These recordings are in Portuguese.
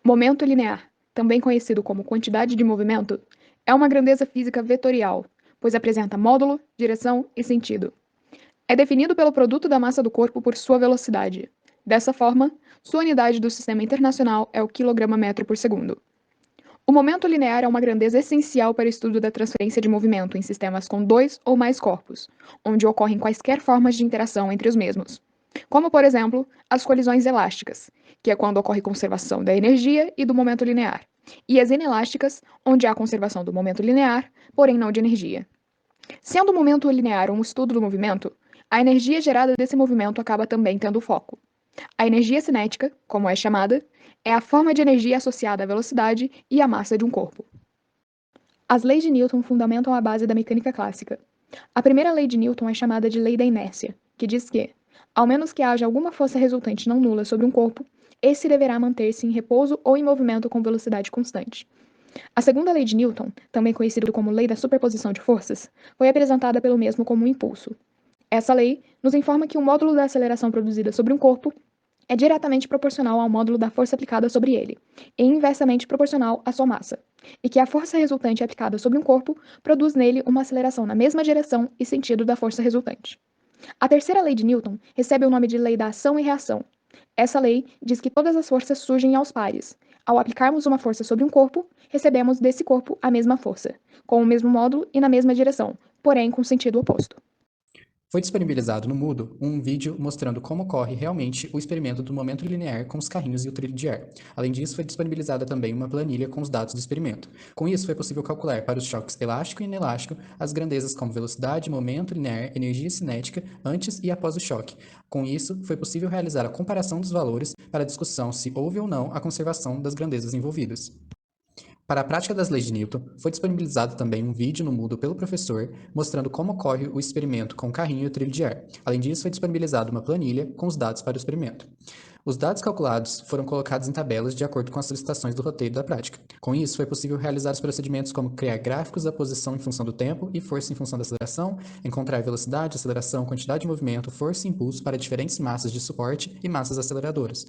Momento linear, também conhecido como quantidade de movimento, é uma grandeza física vetorial, pois apresenta módulo, direção e sentido. É definido pelo produto da massa do corpo por sua velocidade. Dessa forma, sua unidade do Sistema Internacional é o quilograma-metro por segundo. O momento linear é uma grandeza essencial para o estudo da transferência de movimento em sistemas com dois ou mais corpos, onde ocorrem quaisquer formas de interação entre os mesmos, como, por exemplo, as colisões elásticas, que é quando ocorre conservação da energia e do momento linear, e as inelásticas, onde há conservação do momento linear, porém não de energia. Sendo o momento linear um estudo do movimento, a energia gerada desse movimento acaba também tendo foco. A energia cinética, como é chamada, é a forma de energia associada à velocidade e à massa de um corpo. As leis de Newton fundamentam a base da mecânica clássica. A primeira lei de Newton é chamada de lei da inércia, que diz que, ao menos que haja alguma força resultante não nula sobre um corpo, esse deverá manter-se em repouso ou em movimento com velocidade constante. A segunda lei de Newton, também conhecida como lei da superposição de forças, foi apresentada pelo mesmo como um impulso. Essa lei nos informa que o módulo da aceleração produzida sobre um corpo é diretamente proporcional ao módulo da força aplicada sobre ele, e inversamente proporcional à sua massa, e que a força resultante aplicada sobre um corpo produz nele uma aceleração na mesma direção e sentido da força resultante. A terceira lei de Newton recebe o nome de lei da ação e reação. Essa lei diz que todas as forças surgem aos pares. Ao aplicarmos uma força sobre um corpo, recebemos desse corpo a mesma força, com o mesmo módulo e na mesma direção, porém com sentido oposto. Foi disponibilizado no Moodle um vídeo mostrando como ocorre realmente o experimento do momento linear com os carrinhos e o trilho de ar. Além disso, foi disponibilizada também uma planilha com os dados do experimento. Com isso, foi possível calcular para os choques elástico e inelástico as grandezas como velocidade, momento linear, energia cinética antes e após o choque. Com isso, foi possível realizar a comparação dos valores para a discussão se houve ou não a conservação das grandezas envolvidas. Para a prática das leis de Newton, foi disponibilizado também um vídeo no Moodle pelo professor mostrando como ocorre o experimento com o carrinho e o trilho de ar. Além disso, foi disponibilizada uma planilha com os dados para o experimento. Os dados calculados foram colocados em tabelas de acordo com as solicitações do roteiro da prática. Com isso, foi possível realizar os procedimentos como criar gráficos da posição em função do tempo e força em função da aceleração, encontrar velocidade, aceleração, quantidade de movimento, força e impulso para diferentes massas de suporte e massas aceleradoras.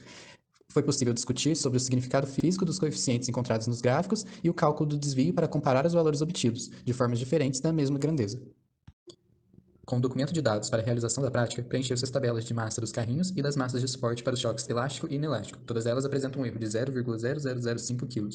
Foi possível discutir sobre o significado físico dos coeficientes encontrados nos gráficos e o cálculo do desvio para comparar os valores obtidos, de formas diferentes da mesma grandeza. Com o documento de dados para a realização da prática, preencheu-se as tabelas de massa dos carrinhos e das massas de suporte para os choques elástico e inelástico. Todas elas apresentam um erro de 0,0005 kg.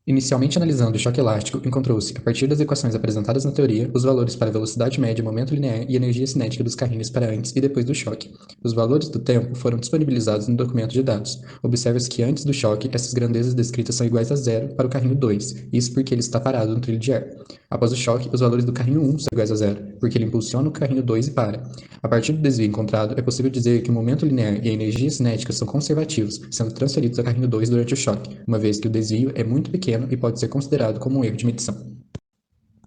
Inicialmente analisando o choque elástico, encontrou-se, a partir das equações apresentadas na teoria, os valores para a velocidade média, momento linear e energia cinética dos carrinhos para antes e depois do choque. Os valores do tempo foram disponibilizados no documento de dados. Observa-se que antes do choque, essas grandezas descritas são iguais a zero para o carrinho 2, isso porque ele está parado no trilho de ar. Após o choque, os valores do carrinho 1 são iguais a zero, porque ele impulsiona o carrinho 2 e para. A partir do desvio encontrado, é possível dizer que o momento linear e a energia cinética são conservativos, sendo transferidos ao carrinho 2 durante o choque, uma vez que o desvio é muito pequeno e pode ser considerado como um erro de medição.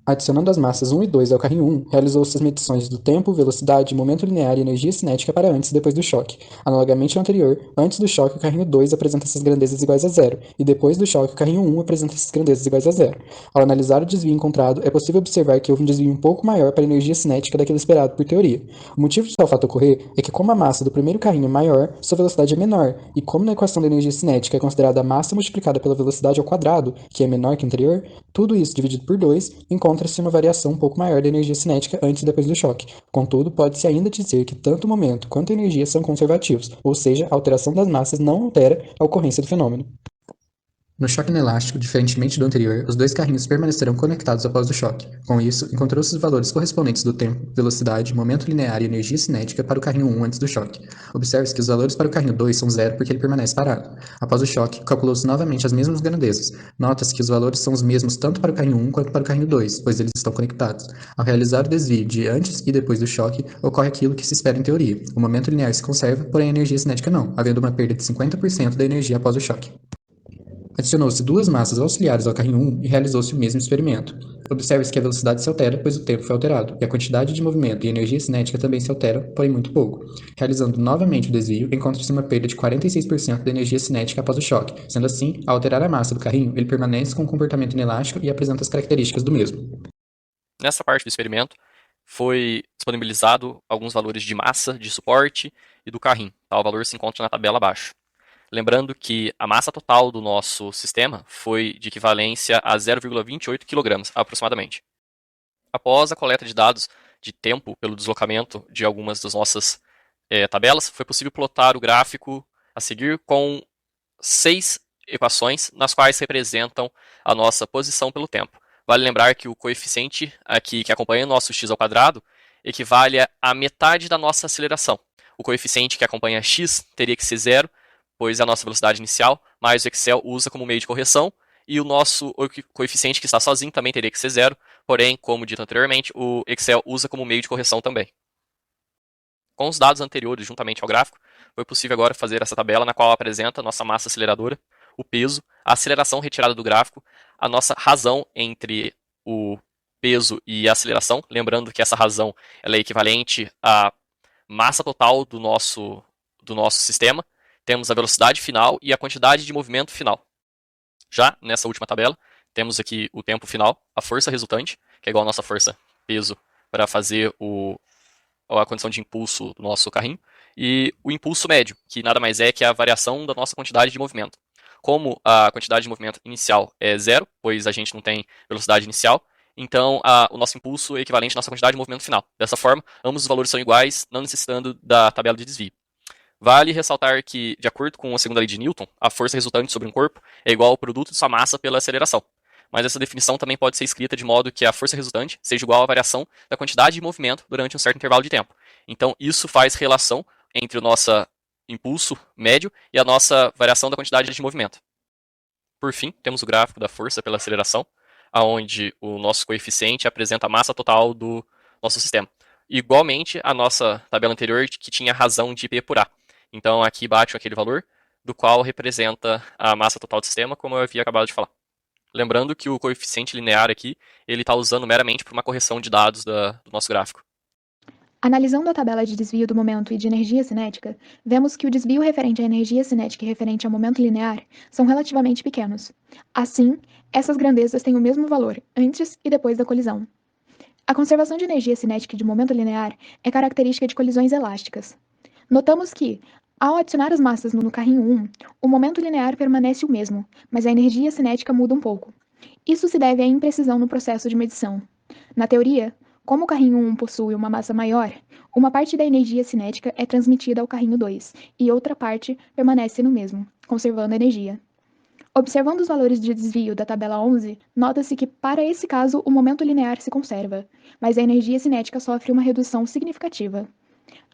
Adicionando as massas 1 e 2 ao carrinho 1, realizou-se as medições do tempo, velocidade, momento linear e energia cinética para antes e depois do choque. Analogamente ao anterior, antes do choque o carrinho 2 apresenta essas grandezas iguais a zero, e depois do choque o carrinho 1 apresenta essas grandezas iguais a zero. Ao analisar o desvio encontrado, é possível observar que houve um desvio um pouco maior para a energia cinética daquele esperado por teoria. O motivo de tal fato ocorrer é que como a massa do primeiro carrinho é maior, sua velocidade é menor, e como na equação da energia cinética é considerada a massa multiplicada pela velocidade ao quadrado, que é menor que a anterior, tudo isso dividido por 2 encontra-se uma variação um pouco maior da energia cinética antes e depois do choque. Contudo, pode-se ainda dizer que tanto o momento quanto a energia são conservativos, ou seja, a alteração das massas não altera a ocorrência do fenômeno. No choque inelástico, diferentemente do anterior, os dois carrinhos permanecerão conectados após o choque. Com isso, encontrou-se os valores correspondentes do tempo, velocidade, momento linear e energia cinética para o carrinho 1 antes do choque. Observe-se que os valores para o carrinho 2 são zero porque ele permanece parado. Após o choque, calculou-se novamente as mesmas grandezas. Nota-se que os valores são os mesmos tanto para o carrinho 1 quanto para o carrinho 2, pois eles estão conectados. Ao realizar o desvio de antes e depois do choque, ocorre aquilo que se espera em teoria. O momento linear se conserva, porém a energia cinética não, havendo uma perda de 50% da energia após o choque. Adicionou-se duas massas auxiliares ao carrinho 1 e realizou-se o mesmo experimento. Observe-se que a velocidade se altera, pois o tempo foi alterado, e a quantidade de movimento e energia cinética também se altera, porém muito pouco. Realizando novamente o desvio, encontra-se uma perda de 46% da energia cinética após o choque. Sendo assim, ao alterar a massa do carrinho, ele permanece com um comportamento inelástico e apresenta as características do mesmo. Nessa parte do experimento, foi disponibilizado alguns valores de massa, de suporte e do carrinho. O valor se encontra na tabela abaixo. Lembrando que a massa total do nosso sistema foi de equivalência a 0,28 kg, aproximadamente. Após a coleta de dados de tempo pelo deslocamento de algumas das nossas tabelas, foi possível plotar o gráfico a seguir com 6 equações, nas quais representam a nossa posição pelo tempo. Vale lembrar que o coeficiente aqui que acompanha o nosso x ao quadrado equivale a metade da nossa aceleração. O coeficiente que acompanha x teria que ser zero, pois é a nossa velocidade inicial, mas o Excel usa como meio de correção, e o nosso coeficiente que está sozinho também teria que ser zero, porém, como dito anteriormente, o Excel usa como meio de correção também. Com os dados anteriores juntamente ao gráfico, foi possível agora fazer essa tabela na qual apresenta a nossa massa aceleradora, o peso, a aceleração retirada do gráfico, a nossa razão entre o peso e a aceleração, lembrando que essa razão ela é equivalente à massa total do nosso sistema. Temos a velocidade final e a quantidade de movimento final. Já nessa última tabela, temos aqui o tempo final, a força resultante, que é igual à nossa força peso para fazer a condição de impulso do nosso carrinho, e o impulso médio, que nada mais é que a variação da nossa quantidade de movimento. Como a quantidade de movimento inicial é zero, pois a gente não tem velocidade inicial, então o nosso impulso é equivalente à nossa quantidade de movimento final. Dessa forma, ambos os valores são iguais, não necessitando da tabela de desvio. Vale ressaltar que, de acordo com a segunda lei de Newton, a força resultante sobre um corpo é igual ao produto de sua massa pela aceleração. Mas essa definição também pode ser escrita de modo que a força resultante seja igual à variação da quantidade de movimento durante um certo intervalo de tempo. Então, isso faz relação entre o nosso impulso médio e a nossa variação da quantidade de movimento. Por fim, temos o gráfico da força pela aceleração, onde o nosso coeficiente apresenta a massa total do nosso sistema. Igualmente, a nossa tabela anterior, que tinha razão de P por A. Então, aqui bate aquele valor, do qual representa a massa total do sistema, como eu havia acabado de falar. Lembrando que o coeficiente linear aqui, ele está usando meramente para uma correção de dados do nosso gráfico. Analisando a tabela de desvio do momento e de energia cinética, vemos que o desvio referente à energia cinética e referente ao momento linear são relativamente pequenos. Assim, essas grandezas têm o mesmo valor antes e depois da colisão. A conservação de energia cinética e de momento linear é característica de colisões elásticas. Notamos que, ao adicionar as massas no carrinho 1, o momento linear permanece o mesmo, mas a energia cinética muda um pouco. Isso se deve à imprecisão no processo de medição. Na teoria, como o carrinho 1 possui uma massa maior, uma parte da energia cinética é transmitida ao carrinho 2 e outra parte permanece no mesmo, conservando a energia. Observando os valores de desvio da tabela 11, nota-se que, para esse caso, o momento linear se conserva, mas a energia cinética sofre uma redução significativa.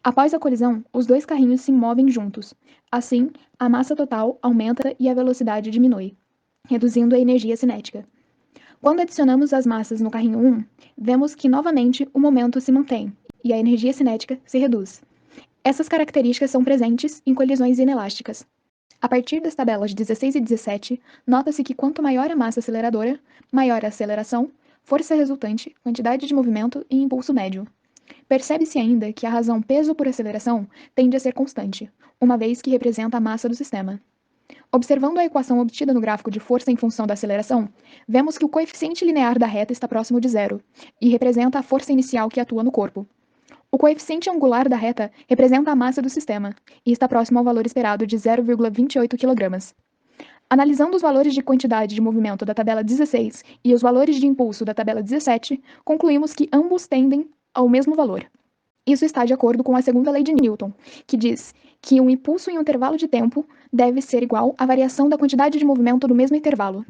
Após a colisão, os dois carrinhos se movem juntos. Assim, a massa total aumenta e a velocidade diminui, reduzindo a energia cinética. Quando adicionamos as massas no carrinho 1, vemos que novamente o momento se mantém e a energia cinética se reduz. Essas características são presentes em colisões inelásticas. A partir das tabelas 16 e 17, nota-se que quanto maior a massa aceleradora, maior a aceleração, força resultante, quantidade de movimento e impulso médio. Percebe-se ainda que a razão peso por aceleração tende a ser constante, uma vez que representa a massa do sistema. Observando a equação obtida no gráfico de força em função da aceleração, vemos que o coeficiente linear da reta está próximo de zero, e representa a força inicial que atua no corpo. O coeficiente angular da reta representa a massa do sistema, e está próximo ao valor esperado de 0,28 kg. Analisando os valores de quantidade de movimento da tabela 16 e os valores de impulso da tabela 17, concluímos que ambos tendem ao mesmo valor. Isso está de acordo com a segunda lei de Newton, que diz que um impulso em um intervalo de tempo deve ser igual à variação da quantidade de movimento no mesmo intervalo.